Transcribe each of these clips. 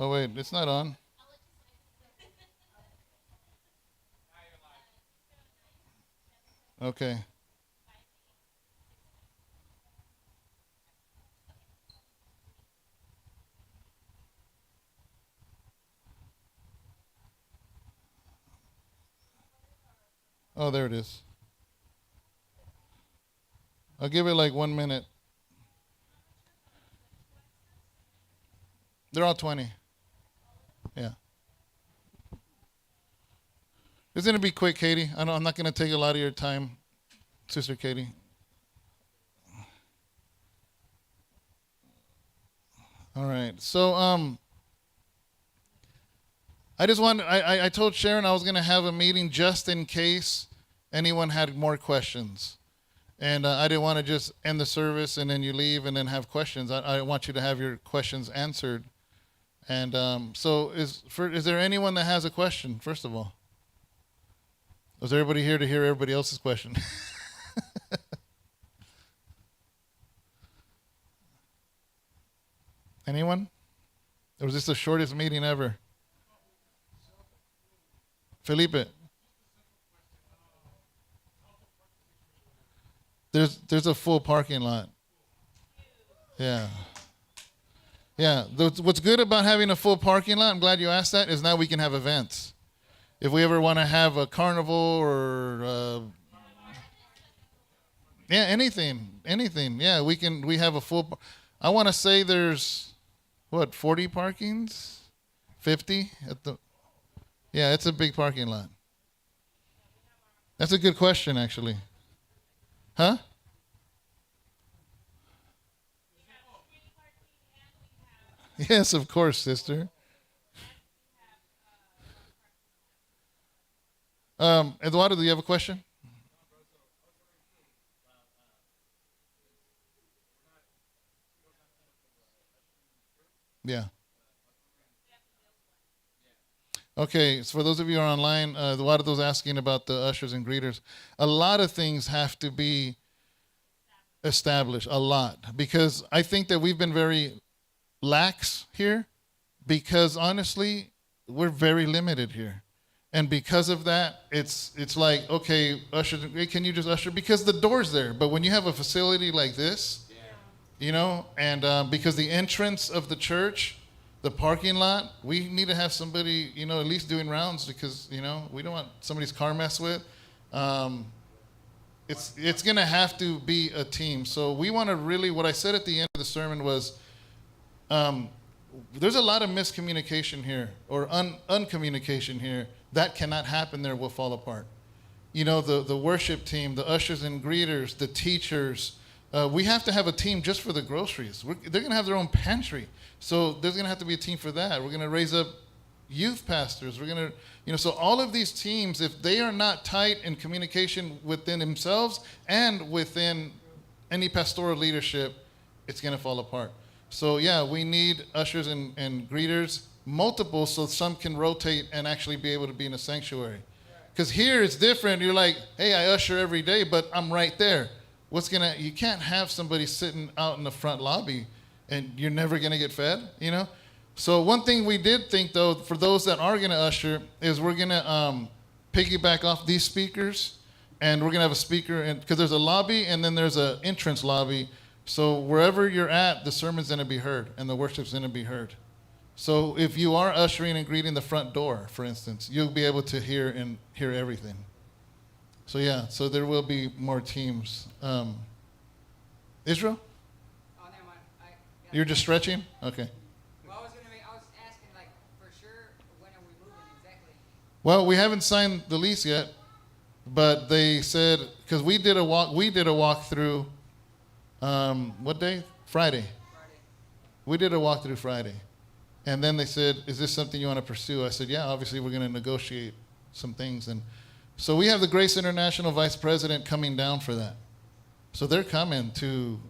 Oh, wait, it's not on. Okay. Oh, there it is. I'll give it like 1 minute. They're all 20. Yeah. It's going to be quick, Katie. I'm not going to take a lot of your time, Sister Katie. All right. So, I told Sharon I was going to have a meeting just in case anyone had more questions. And I didn't want to just end the service and then you leave and then have questions. I want you to have your questions answered. And so is there anyone that has a question, first of all? Was everybody here to hear everybody else's question? Anyone? Or was this the shortest meeting ever? Felipe, there's a full parking lot. Yeah. Yeah. What's good about having a full parking lot, I'm glad you asked that, is now we can have events. If we ever want to have a carnival or yeah, anything. Yeah, we have a full. I want to say there's what 40 parkings, 50 at the. Yeah, it's a big parking lot. That's a good question, actually. Huh? Yes, of course, sister. Eduardo, do you have a question? Yeah. Okay, so for those of you who are online, Eduardo's asking about the ushers and greeters. A lot of things have to be established, a lot, because I think that we've been very lax here because honestly, we're very limited here. And because of that, it's like, okay, usher, hey, can you just usher? Because the door's there. But when you have a facility like this, and because the entrance of the church, the parking lot, we need to have somebody, at least doing rounds because, we don't want somebody's car messed with. Um, it's going to have to be a team. So we want to really, what I said at the end of the sermon was, um, there's a lot of miscommunication here or uncommunication here. That cannot happen there, will fall apart. The worship team, the ushers and greeters, the teachers, we have to have a team just for the groceries. They're going to have their own pantry. So there's going to have to be a team for that. We're going to raise up youth pastors. We're going to, so all of these teams, if they are not tight in communication within themselves and within any pastoral leadership, it's going to fall apart. So yeah, we need ushers and greeters, multiple, so some can rotate and actually be able to be in a sanctuary. Because here it's different. You're like, hey, I usher every day, but I'm right there. You can't have somebody sitting out in the front lobby and you're never gonna get fed. So one thing we did think though, for those that are gonna usher, is we're gonna piggyback off these speakers, and we're gonna have a speaker, because there's a lobby and then there's an entrance lobby. So wherever you're at, the sermon's gonna be heard and the worship's gonna be heard. So if you are ushering and greeting the front door, for instance, you'll be able to hear everything. So yeah, so there will be more teams. Israel? Oh, never mind. You're just stretching? Okay. Well, I was asking, like, for sure, when are we moving exactly? Well, we haven't signed the lease yet, but they said, because we did a walkthrough, what day? Friday. We did a walkthrough Friday. And then they said, is this something you want to pursue? I said, yeah, obviously we're going to negotiate some things. And so we have the Grace International Vice President coming down for that. So they're coming to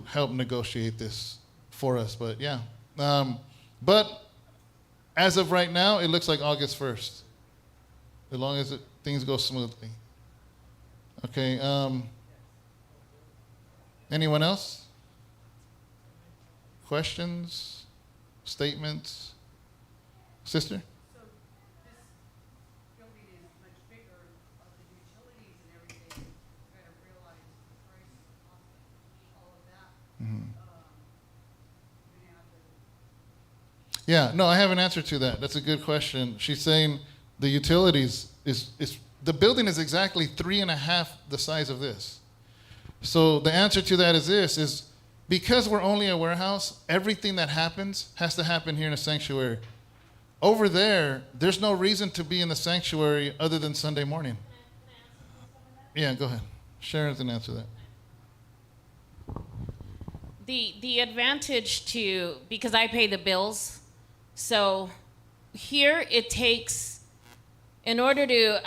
help negotiate this for us. But yeah. But as of right now, it looks like August 1st, as long as things go smoothly. Okay. Anyone else? Questions? statements? Sister? So this building is much bigger, the utilities and everything, you gotta realize the price, all of that. Mhm. You're gonna have to, Yeah, no, I have an answer to that. That's a good question. She's saying the utilities is the building is exactly 3.5 the size of this. So the answer to that is this, is because we're only a warehouse, everything that happens has to happen here in a sanctuary. Over there, there's no reason to be in the sanctuary other than Sunday morning. Yeah, go ahead. Sharon's gonna answer that. The advantage to, because I pay the bills, so here it takes, in order to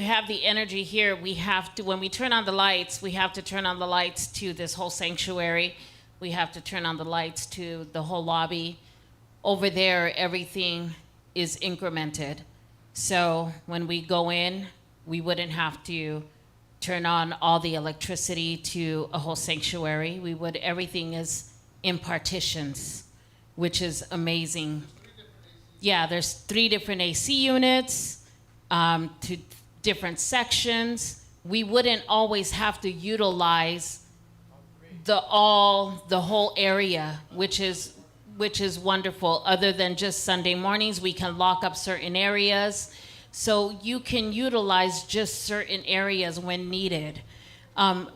have the energy here, we have to, when we turn on the lights, we have to turn on the lights to this whole sanctuary. We have to turn on the lights to the whole lobby. Over there, everything is incremented. So when we go in, we wouldn't have to turn on all the electricity to a whole sanctuary. Everything is in partitions, which is amazing. Yeah, there's 3 different AC units, to different sections. We wouldn't always have to utilize the whole area, which is wonderful. Other than just Sunday mornings, we can lock up certain areas. So you can utilize just certain areas when needed,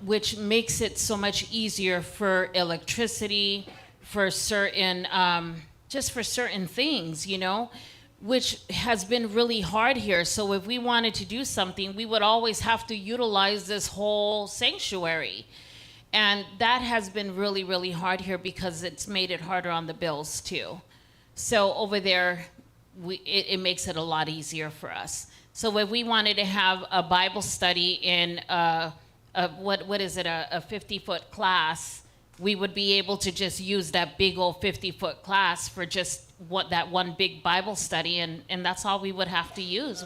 which makes it so much easier for electricity, for certain, just for certain things, which has been really hard here. So if we wanted to do something, we would always have to utilize this whole sanctuary. And that has been really, really hard here because it's made it harder on the bills too. So over there, it makes it a lot easier for us. So if we wanted to have a Bible study in a 50-foot class, we would be able to just use that big old 50-foot class for just that one big Bible study, and that's all we would have to use.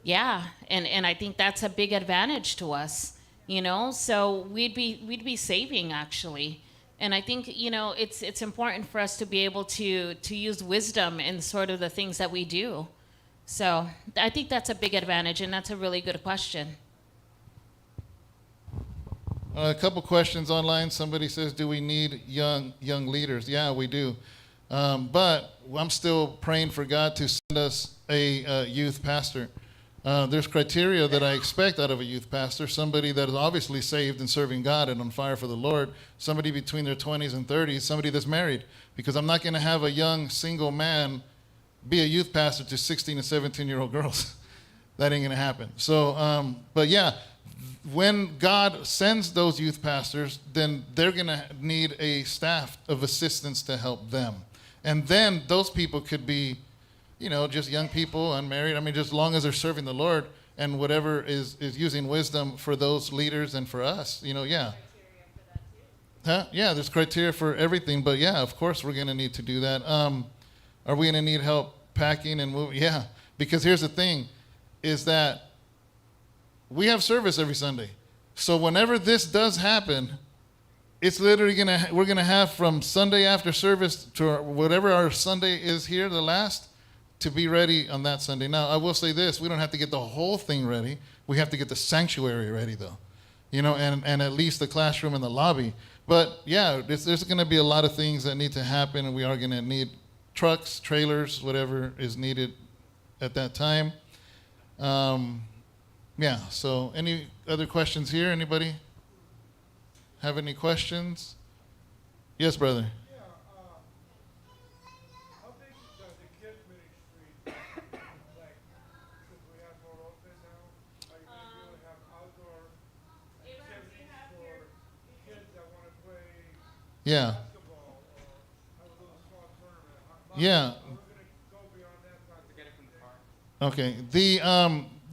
Yeah, and I think that's a big advantage to us, So we'd be saving actually, and I think it's important for us to be able to use wisdom in sort of the things that we do. So I think that's a big advantage, and that's a really good question. A couple questions online. Somebody says, do we need young leaders? Yeah, we do. But I'm still praying for God to send us a youth pastor. There's criteria that I expect out of a youth pastor, somebody that is obviously saved and serving God and on fire for the Lord, somebody between their 20s and 30s, somebody that's married, because I'm not going to have a young single man be a youth pastor to 16 and 17-year-old girls. That ain't going to happen. So, but yeah, when God sends those youth pastors, then they're going to need a staff of assistants to help them. And then those people could be, just young people, unmarried. I mean, just as long as they're serving the Lord and whatever is using wisdom for those leaders and for us, yeah. Huh? Yeah, there's criteria for everything. But yeah, of course we're going to need to do that. Are we going to need help packing and moving? Yeah, because here's the thing, is that we have service every Sunday. So whenever this does happen, it's literally we're gonna have from Sunday after service to whatever our Sunday is here, the last, to be ready on that Sunday. Now, I will say this, we don't have to get the whole thing ready. We have to get the sanctuary ready though, and at least the classroom and the lobby. But yeah, there's gonna be a lot of things that need to happen, and we are gonna need trucks, trailers, whatever is needed at that time. Yeah, so any other questions here? Anybody have any questions? Yes, brother. Yeah, how big does the kids ministry, like, since we have more open now, are you going to be able to have outdoor activities for kids that want to play Yeah. basketball or have a little small tournament? Yeah. Are we going to go beyond that? To get it from the park? Okay.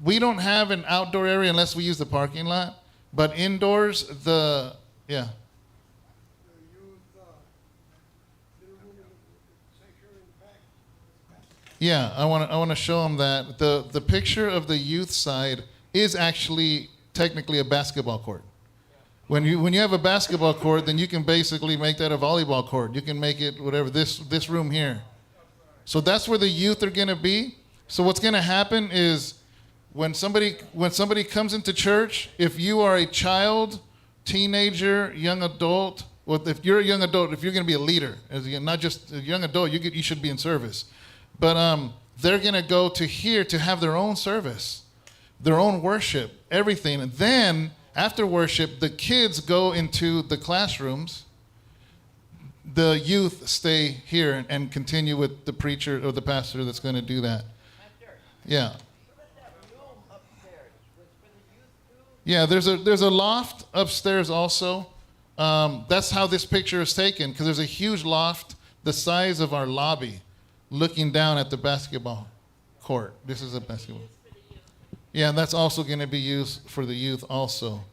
We don't have an outdoor area unless we use the parking lot, but indoors, yeah. The youth, little room in the sanctuary in the back. Yeah, I want to show them that the picture of the youth side is actually technically a basketball court. When you have a basketball court, then you can basically make that a volleyball court. You can make it whatever, this room here. So that's where the youth are going to be. So what's going to happen is when somebody comes into church, if you are a child, teenager, young adult, well, if you're a young adult, if you're going to be a leader, not just a young adult, you should be in service. But they're going to go to here to have their own service, their own worship, everything. And then after worship, the kids go into the classrooms. The youth stay here and continue with the preacher or the pastor that's going to do that. Yeah. Yeah, there's a loft upstairs also. That's how this picture is taken, because there's a huge loft the size of our lobby looking down at the basketball court. This is a basketball. Yeah, and that's also going to be used for the youth also.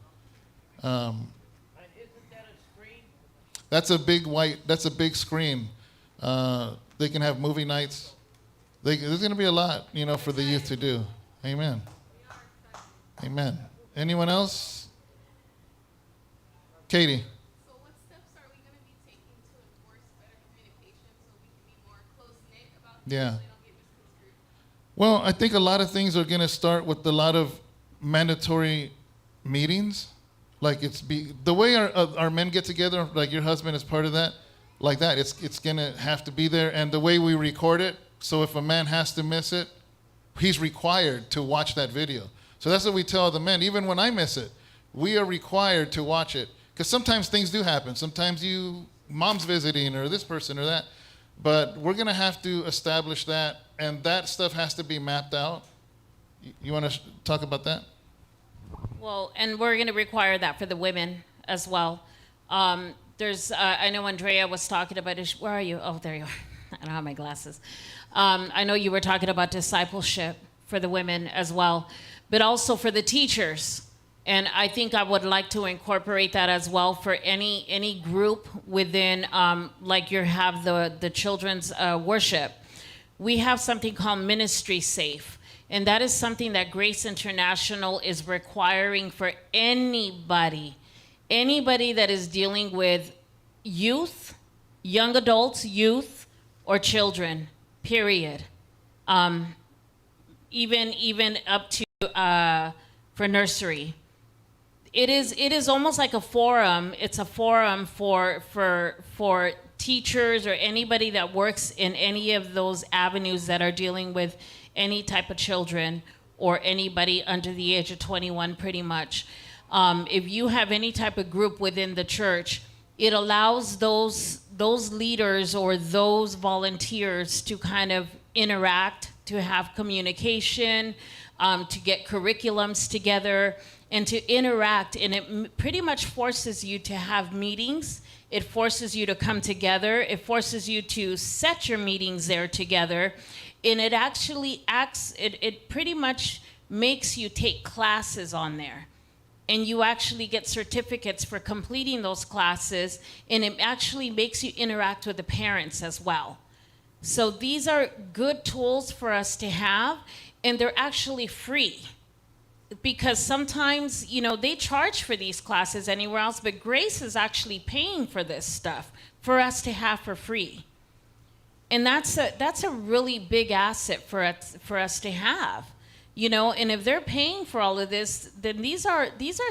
That's a big screen. They can have movie nights. There's going to be a lot, for the youth to do. Amen. Amen. Anyone else? Katie. So what steps are we going to be taking to enforce better communication so we can be more close-knit about things Yeah. so they don't get misconstrued? Well, I think a lot of things are going to start with a lot of mandatory meetings. Like the way our men get together, like your husband is part of that, like that. It's going to have to be there. And the way we record it, so if a man has to miss it, he's required to watch that video. So that's what we tell the men. Even when I miss it, we are required to watch it. Because sometimes things do happen. Sometimes mom's visiting or this person or that. But we're going to have to establish that, and that stuff has to be mapped out. You want to talk about that? Well, and we're going to require that for the women as well. I know Andrea was talking about it. Where are you? Oh, there you are. I don't have my glasses. I know you were talking about discipleship for the women as well, but also for the teachers. And I think I would like to incorporate that as well for any group within, like you have the children's worship. We have something called Ministry Safe. And that is something that Grace International is requiring for anybody that is dealing with youth, young adults, youth, or children, period. Even up to for nursery. It is almost like a forum. It's a forum for teachers or anybody that works in any of those avenues that are dealing with any type of children or anybody under the age of 21, pretty much. If you have any type of group within the church, it allows those leaders or those volunteers to kind of interact, to have communication, to get curriculums together, and to interact. And it pretty much forces you to have meetings. It forces you to come together. It forces you to set your meetings there together. And it actually it pretty much makes you take classes on there. And you actually get certificates for completing those classes. And it actually makes you interact with the parents as well. So these are good tools for us to have. And they're actually free. Because sometimes, they charge for these classes anywhere else, but Grace is actually paying for this stuff for us to have for free. And that's a really big asset for us to have, and if they're paying for all of this, then these are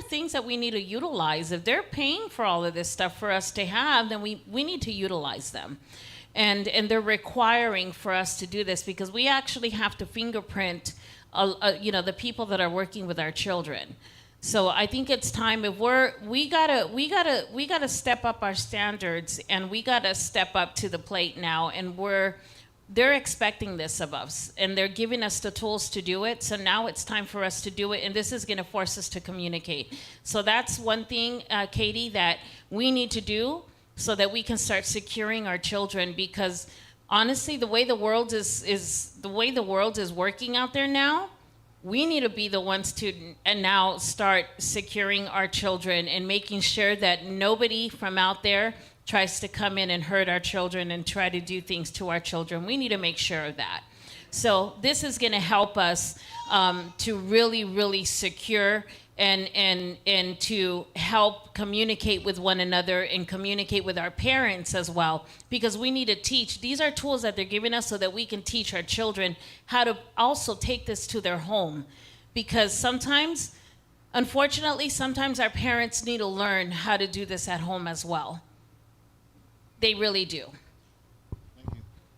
things that we need to utilize. If they're paying for all of this stuff for us to have, then we need to utilize them. And they're requiring for us to do this because we actually have to fingerprint the people that are working with our children. So I think it's time. If we gotta step up our standards, and we gotta step up to the plate now. And they're expecting this of us, and they're giving us the tools to do it. So now it's time for us to do it, and this is going to force us to communicate. So that's one thing, Katie, that we need to do so that we can start securing our children. Because honestly, the way the world is working out there now, we need to be the ones to and now start securing our children and making sure that nobody from out there tries to come in and hurt our children and try to do things to our children. We need to make sure of that. So this is going to help us to really, really secure and to help communicate with one another and communicate with our parents as well, because we need to teach. These are tools that they're giving us so that we can teach our children how to also take this to their home, because sometimes, unfortunately, sometimes our parents need to learn how to do this at home as well. They really do.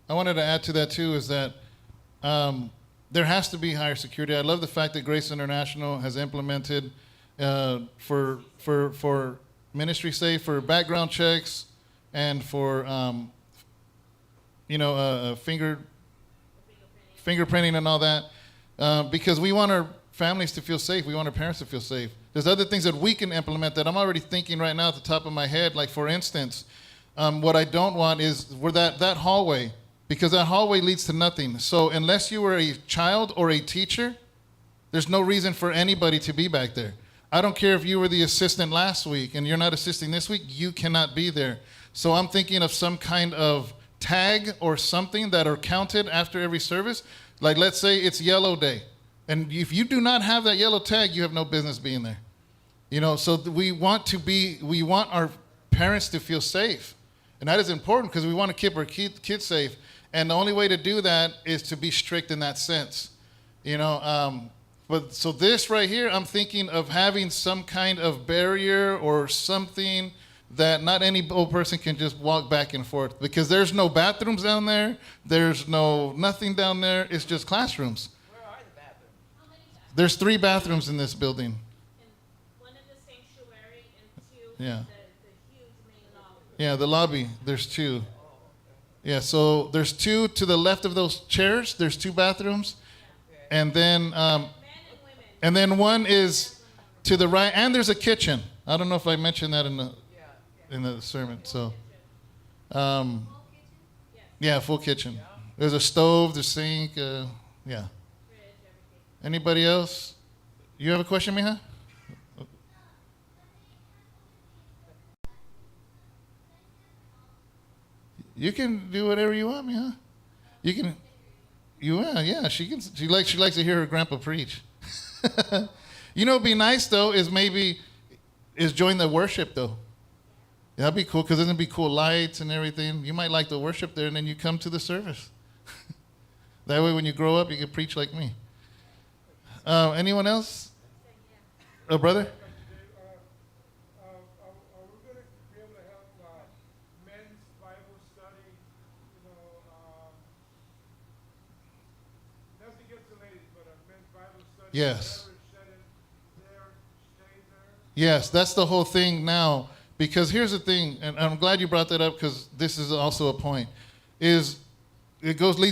I wanted to add to that too is that there has to be higher security. I love the fact that Grace International has implemented for Ministry Safe, for background checks, and for fingerprinting and all that, because we want our families to feel safe. We want our parents to feel safe. There's other things that we can implement that I'm already thinking right now at the top of my head. Like, for instance, what I don't want is where that hallway, because that hallway leads to nothing. So unless you were a child or a teacher, there's no reason for anybody to be back there. I don't care if you were the assistant last week and you're not assisting this week, you cannot be there. So I'm thinking of some kind of tag or something that are counted after every service. Like, let's say it's yellow day. And if you do not have that yellow tag, you have no business being there. So we want our parents to feel safe. And that is important because we want to keep our kids safe. And the only way to do that is to be strict in that sense. But so this right here, I'm thinking of having some kind of barrier or something that not any old person can just walk back and forth, because there's no bathrooms down there. There's nothing down there. It's just classrooms. Where are the bathrooms? There's 3 bathrooms in this building. One in the sanctuary and 2 Yeah. the huge main lobby. Yeah, the lobby, there's 2. Yeah, so there's 2 to the left of those chairs. There's 2 bathrooms. And then Men and women. and then one is to the right, and there's a kitchen. I don't know if I mentioned that in the sermon. So yeah, full kitchen. There's a stove, the sink, yeah. Anybody else? You have a question, Mija? You can do whatever you want, Mija. You can. Yeah. She can. She likes to hear her grandpa preach. It'd be nice though. Is join the worship though. That'd be cool, because there's gonna be cool lights and everything. You might like the worship there, and then you come to the service. That way, when you grow up, you can preach like me. Anyone else? A brother? Are we going to be able to have men's Bible study? Nothing against the ladies, but a men's Bible study. Yes. Whatever is said in there, stay there. Yes, that's the whole thing now. Because here's the thing, and I'm glad you brought that up, because this is also a point. Leads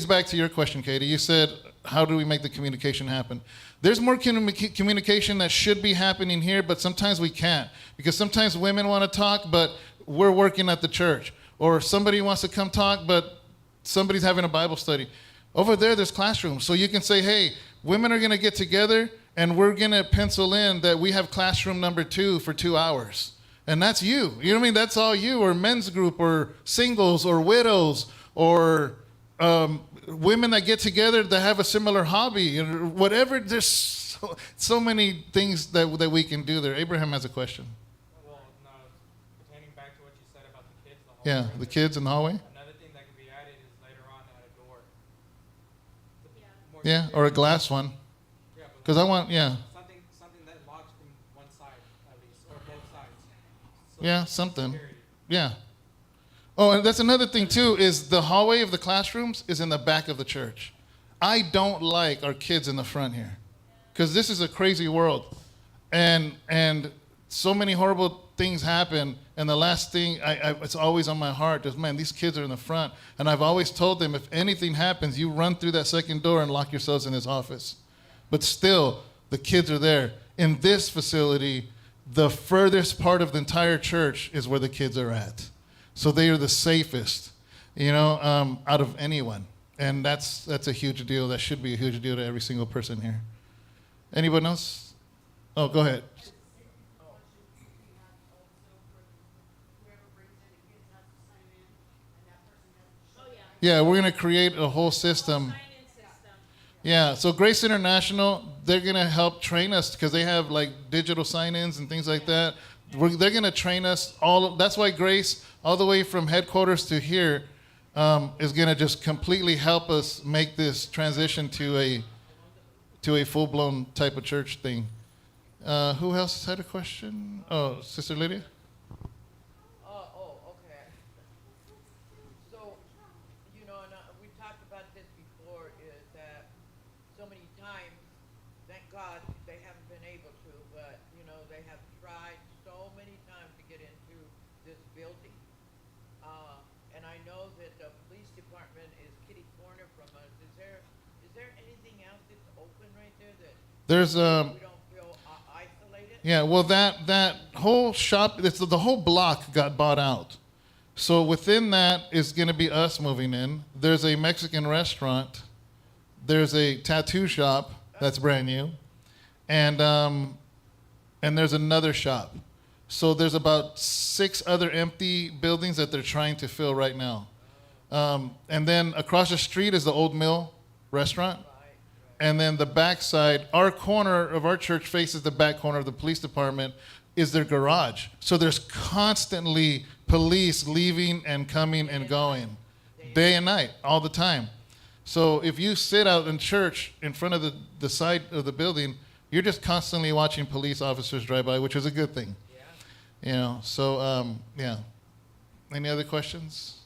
back to your question, Katie. You said, how do we make the communication happen? There's more communication that should be happening here, but sometimes we can't. Because sometimes women want to talk, but we're working at the church. Or somebody wants to come talk, but somebody's having a Bible study. Over there's classrooms. So you can say, hey, women are going to get together, and we're going to pencil in that we have classroom number 2 for 2 hours. And that's you. You know what I mean? That's all you, or men's group, or singles, or widows, or women that get together that have a similar hobby, or whatever. There's so many things that we can do there. Abraham has a question. Well, no, pertaining back to what you said about the kids, Yeah, the kids in the hallway. Another thing that can be added is later on at a door. More Yeah, or a glass one. Yeah, but Because I want, something that locks from one side at least, or both sides. So Yeah, something. security. Yeah. Oh, and that's another thing too, is the hallway of the classrooms is in the back of the church. I don't like our kids in the front here, because this is a crazy world, and so many horrible things happen. And the last thing, it's always on my heart is, man, these kids are in the front. And I've always told them, if anything happens, you run through that second door and lock yourselves in this office. But still, the kids are there. In this facility, the furthest part of the entire church is where the kids are at. So they are the safest, out of anyone. And that's a huge deal. That should be a huge deal to every single person here. Anyone else? Oh, go ahead. Yeah, we're going to create a whole system. Yeah, so Grace International, they're going to help train us because they have like digital sign-ins and things like that. They're going to train us all. That's why Grace, all the way from headquarters to here, is going to just completely help us make this transition to a full-blown type of church thing. Who else had a question? Oh, Sister Lydia? Okay. So, and we talked about this before, is that so many times, thank God, they haven't been able to, but, they have tried so many times to get into this building. And I know that the police department is kitty corner from us. Is there anything else that's open right there that There's we don't feel isolated? Yeah, well, that whole shop, the whole block got bought out. So within that is going to be us moving in. There's a Mexican restaurant. There's a tattoo shop that's brand new, and there's another shop. So there's about 6 other empty buildings that they're trying to fill right now. And then across the street is the Old Mill restaurant. And then the back side, our corner of our church faces the back corner of the police department, is their garage. So there's constantly police leaving and coming and going, day and night, all the time. So if you sit out in church in front of the side of the building, you're just constantly watching police officers drive by, which is a good thing. Yeah. So, yeah. Any other questions?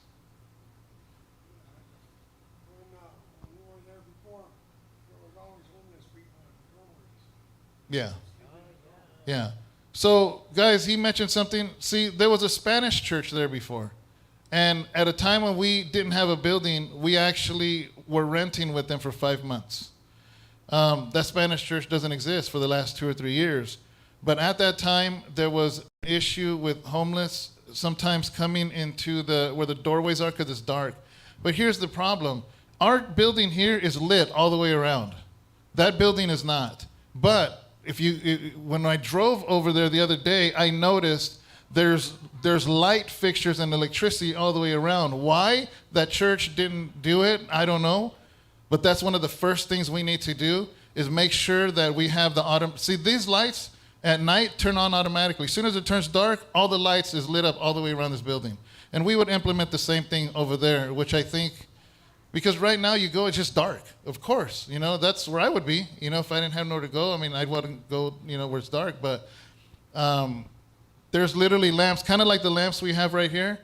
When we were there before, there was always homeless people in doorways. Yeah. Yeah. So, guys, he mentioned something. See, there was a Spanish church there before. And at a time when we didn't have a building, we actually were renting with them for 5 months. That Spanish church doesn't exist for the last 2 or 3 years. But at that time, there was an issue with homeless sometimes coming into where the doorways are because it's dark. But here's the problem. Our building here is lit all the way around. That building is not. But when I drove over there the other day, I noticed there's light fixtures and electricity all the way around. Why that church didn't do it, I don't know. But that's one of the first things we need to do is make sure that we have see, these lights at night turn on automatically. As soon as it turns dark, all the lights is lit up all the way around this building. And we would implement the same thing over there, which I think, because right now you go, it's just dark. Of course, that's where I would be. If I didn't have nowhere to go, I wouldn't go, where it's dark. But there's literally lamps, kind of like the lamps we have right here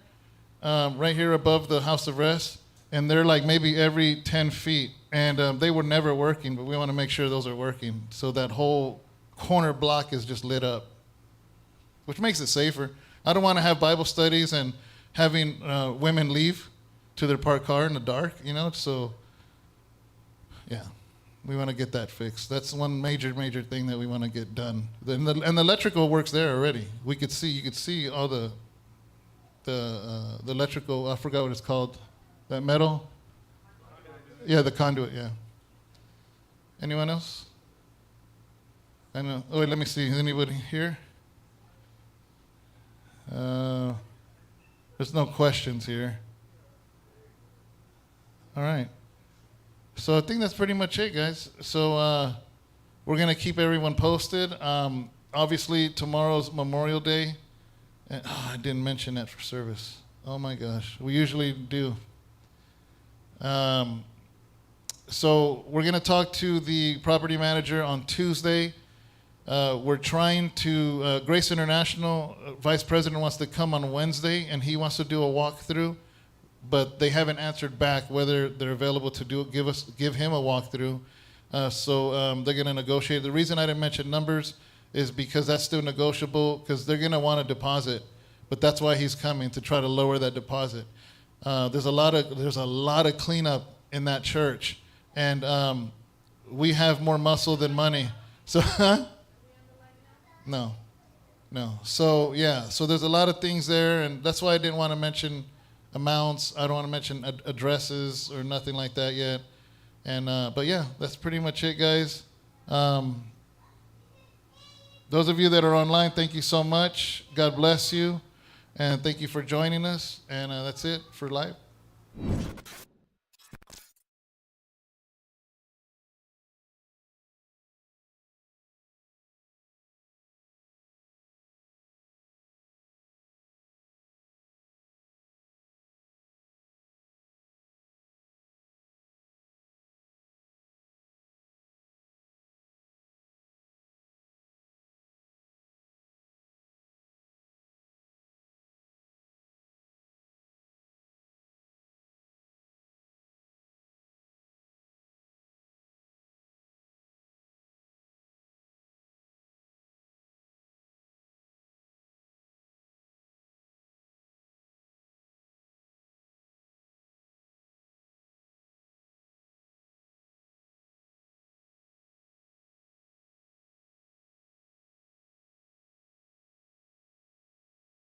above the house of rest. And they're like maybe every 10 feet. And they were never working, but we want to make sure those are working. So that whole corner block is just lit up, which makes it safer. I don't want to have Bible studies and having women leave to their parked car in the dark, so yeah, we want to get that fixed. That's one major thing that we want to get done. And the electrical works there already. You could see all the electrical, I forgot what it's called, that metal? Yeah, the conduit, yeah. Anyone else? I know. Oh, wait, let me see. Is anybody here? There's no questions here. All right. So I think that's pretty much it, guys. So we're going to keep everyone posted. Obviously, tomorrow's Memorial Day. And, I didn't mention that for service. Oh, my gosh. We usually do. So we're going to talk to the property manager on Tuesday. We're trying to, Grace International Vice President wants to come on Wednesday, and he wants to do a walkthrough, but they haven't answered back whether they're available to give him a walkthrough. So they're going to negotiate. The reason I didn't mention numbers is because that's still negotiable, because they're going to want a deposit, but that's why he's coming, to try to lower that deposit. There's a lot of cleanup in that church, and we have more muscle than money. So. No. So, yeah, so there's a lot of things there, and that's why I didn't want to mention amounts. I don't want to mention addresses or nothing like that yet. And but, yeah, that's pretty much it, guys. Those of you that are online, thank you so much. God bless you, and thank you for joining us. And that's it for live.